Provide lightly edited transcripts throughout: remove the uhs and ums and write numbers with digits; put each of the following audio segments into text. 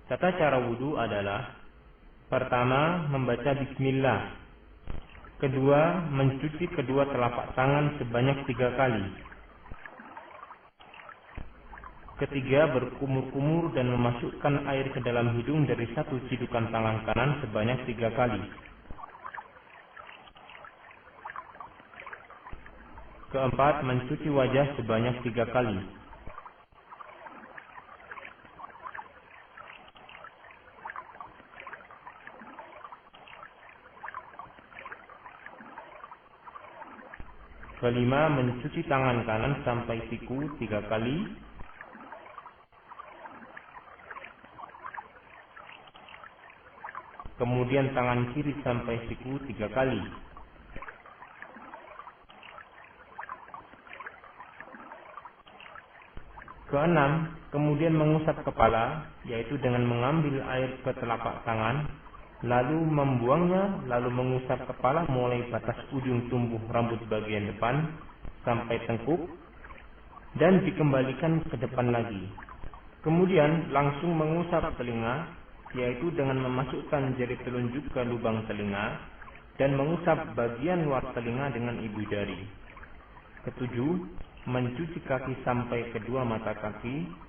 Tata cara wudhu adalah: pertama, membaca bismillah. Kedua, mencuci kedua telapak tangan sebanyak 3 kali. Ketiga, berkumur-kumur dan memasukkan air ke dalam hidung dari satu cidukan tangan kanan sebanyak 3 kali. Keempat, mencuci wajah sebanyak 3 kali. Kelima, mencuci tangan kanan sampai siku 3 kali. Kemudian tangan kiri sampai siku 3 kali. Keenam, kemudian mengusap kepala, yaitu dengan mengambil air ke telapak tangan, lalu membuangnya, lalu mengusap kepala mulai batas ujung tumbuh rambut bagian depan sampai tengkuk, dan dikembalikan ke depan lagi. Kemudian langsung mengusap telinga, yaitu dengan memasukkan jari telunjuk ke lubang telinga dan mengusap bagian luar telinga dengan ibu jari. Ketujuh, mencuci kaki sampai kedua mata kaki,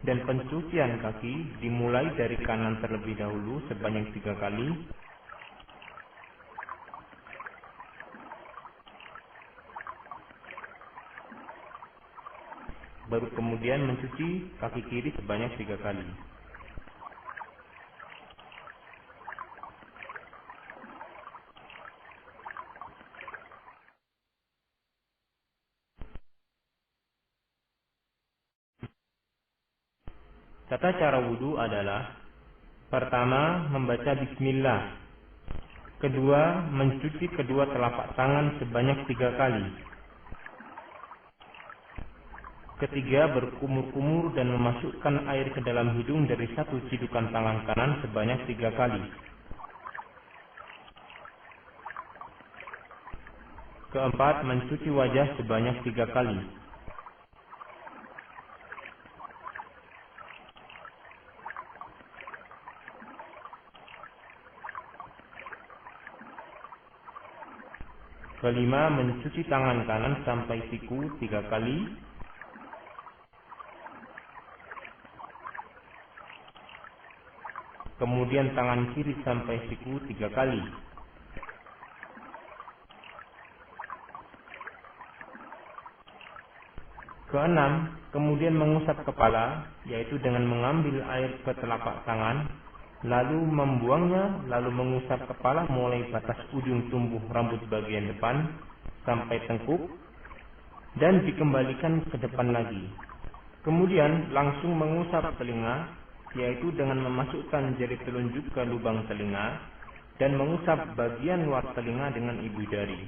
dan pencucian kaki dimulai dari kanan terlebih dahulu sebanyak 3 kali, baru kemudian mencuci kaki kiri sebanyak 3 kali. Tata cara wudhu adalah: pertama, membaca bismillah. Kedua, mencuci kedua telapak tangan sebanyak 3 kali. Ketiga, berkumur-kumur dan memasukkan air ke dalam hidung dari satu cidukan tangan kanan sebanyak 3 kali. Keempat, mencuci wajah sebanyak 3 kali. Kelima, mencuci tangan kanan sampai siku 3 kali. Kemudian tangan kiri sampai siku 3 kali. Keenam, kemudian mengusap kepala, yaitu dengan mengambil air ke telapak tangan, lalu membuangnya, lalu mengusap kepala mulai batas ujung tumbuh rambut bagian depan sampai tengkuk, dan dikembalikan ke depan lagi. Kemudian langsung mengusap telinga, yaitu dengan memasukkan jari telunjuk ke lubang telinga dan mengusap bagian luar telinga dengan ibu jari.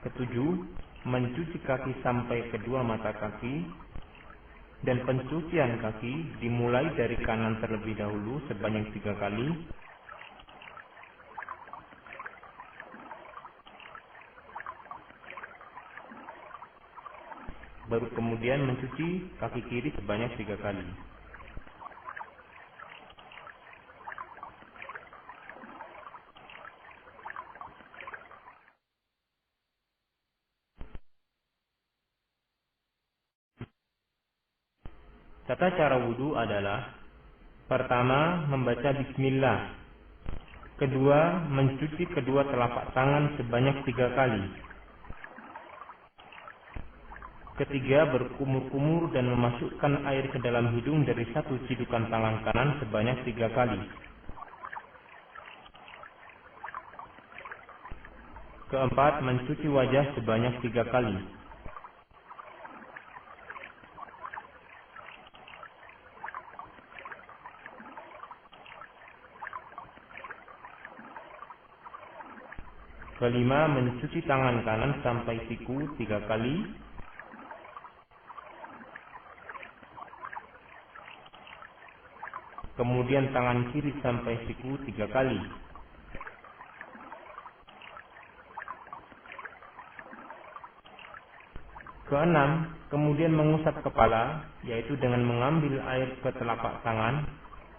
Ketujuh, mencuci kaki sampai kedua mata kaki, dan pencucian kaki dimulai dari kanan terlebih dahulu sebanyak 3 kali, baru kemudian mencuci kaki kiri sebanyak 3 kali. Tata cara wudhu adalah: pertama, membaca bismillah. Kedua, mencuci kedua telapak tangan sebanyak 3 kali. Ketiga, berkumur-kumur dan memasukkan air ke dalam hidung dari satu cidukan tangan kanan sebanyak 3 kali. Keempat, mencuci wajah sebanyak 3 kali. Kelima, mencuci tangan kanan sampai siku 3 kali. Kemudian tangan kiri sampai siku 3 kali. Keenam, kemudian mengusap kepala, yaitu dengan mengambil air ke telapak tangan,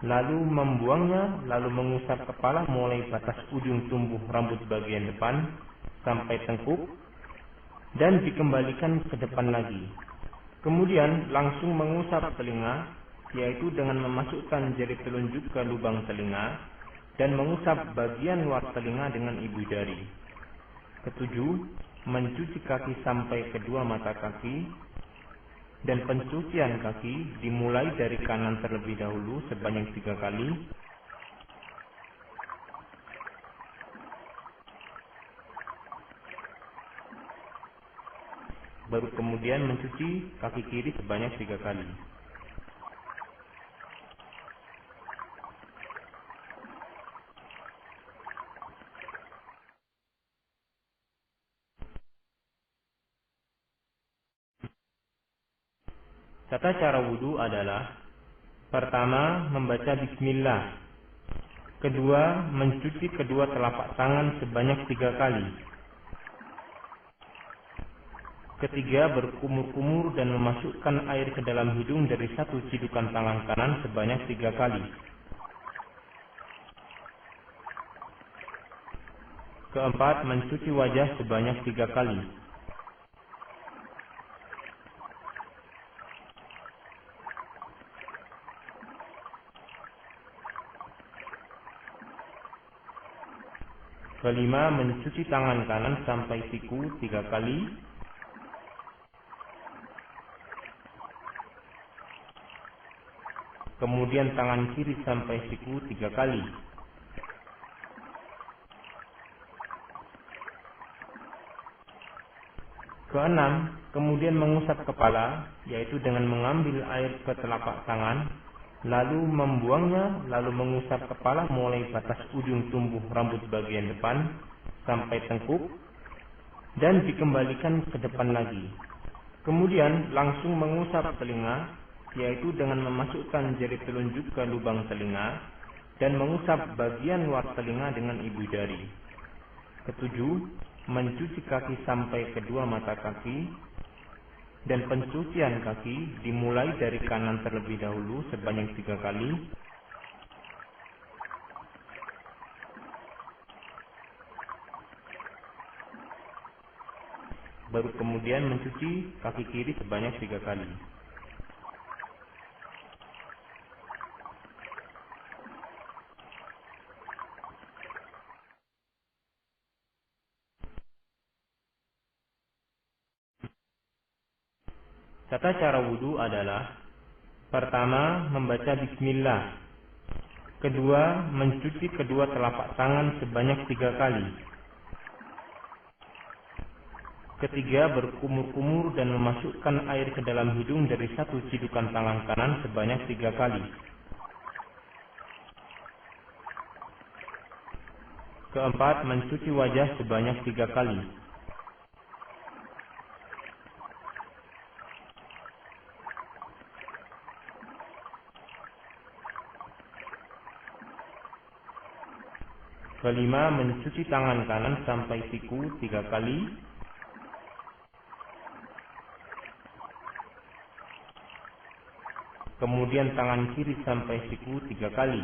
lalu membuangnya, lalu mengusap kepala mulai batas ujung tumbuh rambut bagian depan sampai tengkuk, dan dikembalikan ke depan lagi. Kemudian langsung mengusap telinga, yaitu dengan memasukkan jari telunjuk ke lubang telinga dan mengusap bagian luar telinga dengan ibu jari. Ketujuh, mencuci kaki sampai kedua mata kaki, dan pencucian kaki dimulai dari kanan terlebih dahulu sebanyak 3 kali, baru kemudian mencuci kaki kiri sebanyak 3 kali. Tata cara wudhu adalah: pertama, membaca bismillah. Kedua, mencuci kedua telapak tangan sebanyak 3 kali. Ketiga, berkumur-kumur dan memasukkan air ke dalam hidung dari satu cidukan tangan kanan sebanyak 3 kali. Keempat, mencuci wajah sebanyak 3 kali. Kelima, mencuci tangan kanan sampai siku 3 kali. Kemudian tangan kiri sampai siku 3 kali. Keenam, kemudian mengusap kepala, yaitu dengan mengambil air ke telapak tangan, lalu membuangnya, lalu mengusap kepala mulai batas ujung tumbuh rambut bagian depan sampai tengkuk, dan dikembalikan ke depan lagi. Kemudian langsung mengusap telinga, yaitu dengan memasukkan jari telunjuk ke lubang telinga dan mengusap bagian luar telinga dengan ibu jari. Ketujuh, mencuci kaki sampai kedua mata kaki, dan pencucian kaki dimulai dari kanan terlebih dahulu sebanyak 3 kali, baru kemudian mencuci kaki kiri sebanyak 3 kali. Tata cara wudhu adalah: pertama, membaca bismillah. Kedua, mencuci kedua telapak tangan sebanyak 3 kali. Ketiga, berkumur-kumur dan memasukkan air ke dalam hidung dari satu cidukan tangan kanan sebanyak 3 kali. Keempat, mencuci wajah sebanyak 3 kali. Kelima, mencuci tangan kanan sampai siku 3 kali. Kemudian tangan kiri sampai siku 3 kali.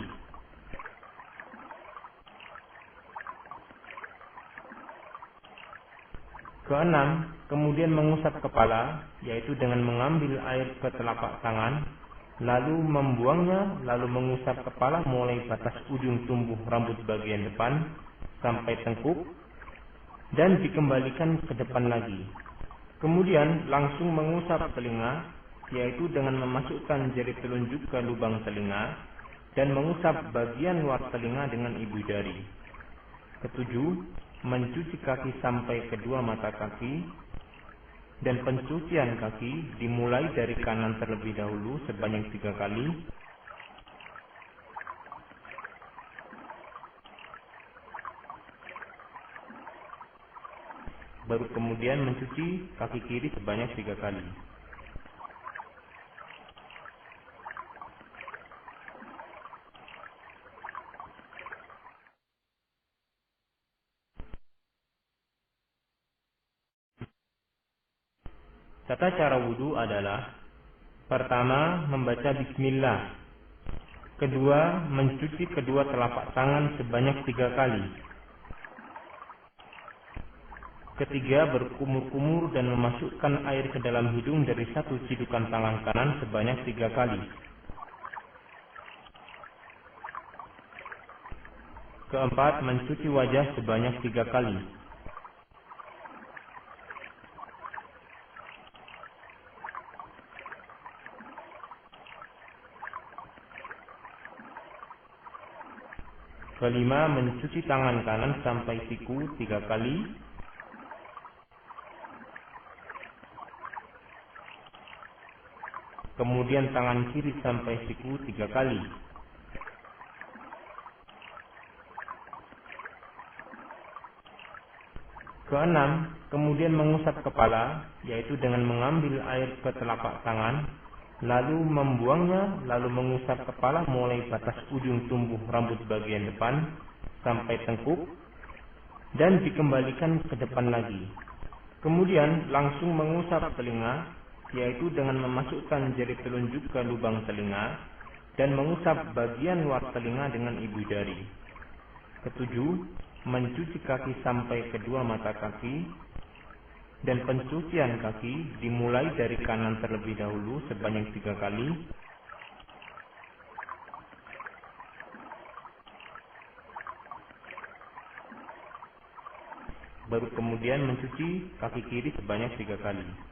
Keenam, kemudian mengusap kepala, yaitu dengan mengambil air ke telapak tangan, lalu membuangnya, lalu mengusap kepala mulai batas ujung tumbuh rambut bagian depan sampai tengkuk, dan dikembalikan ke depan lagi. Kemudian langsung mengusap telinga, yaitu dengan memasukkan jari telunjuk ke lubang telinga dan mengusap bagian luar telinga dengan ibu jari. Ketujuh, mencuci kaki sampai kedua mata kaki, dan pencucian kaki dimulai dari kanan terlebih dahulu sebanyak 3 kali, baru kemudian mencuci kaki kiri sebanyak 3 kali. Tata cara wudhu adalah: pertama, membaca bismillah. Kedua, mencuci kedua telapak tangan sebanyak 3 kali. Ketiga, berkumur-kumur dan memasukkan air ke dalam hidung dari satu cidukan tangan kanan sebanyak 3 kali. Keempat, mencuci wajah sebanyak 3 kali. Kelima, mencuci tangan kanan sampai siku 3 kali. Kemudian tangan kiri sampai siku 3 kali. Keenam, kemudian mengusap kepala, yaitu dengan mengambil air ke telapak tangan, lalu membuangnya, lalu mengusap kepala mulai batas ujung tumbuh rambut bagian depan sampai tengkuk, dan dikembalikan ke depan lagi. Kemudian langsung mengusap telinga, yaitu dengan memasukkan jari telunjuk ke lubang telinga dan mengusap bagian luar telinga dengan ibu jari. Ketujuh, mencuci kaki sampai kedua mata kaki, dan pencucian kaki dimulai dari kanan terlebih dahulu sebanyak 3 kali, baru kemudian mencuci kaki kiri sebanyak 3 kali.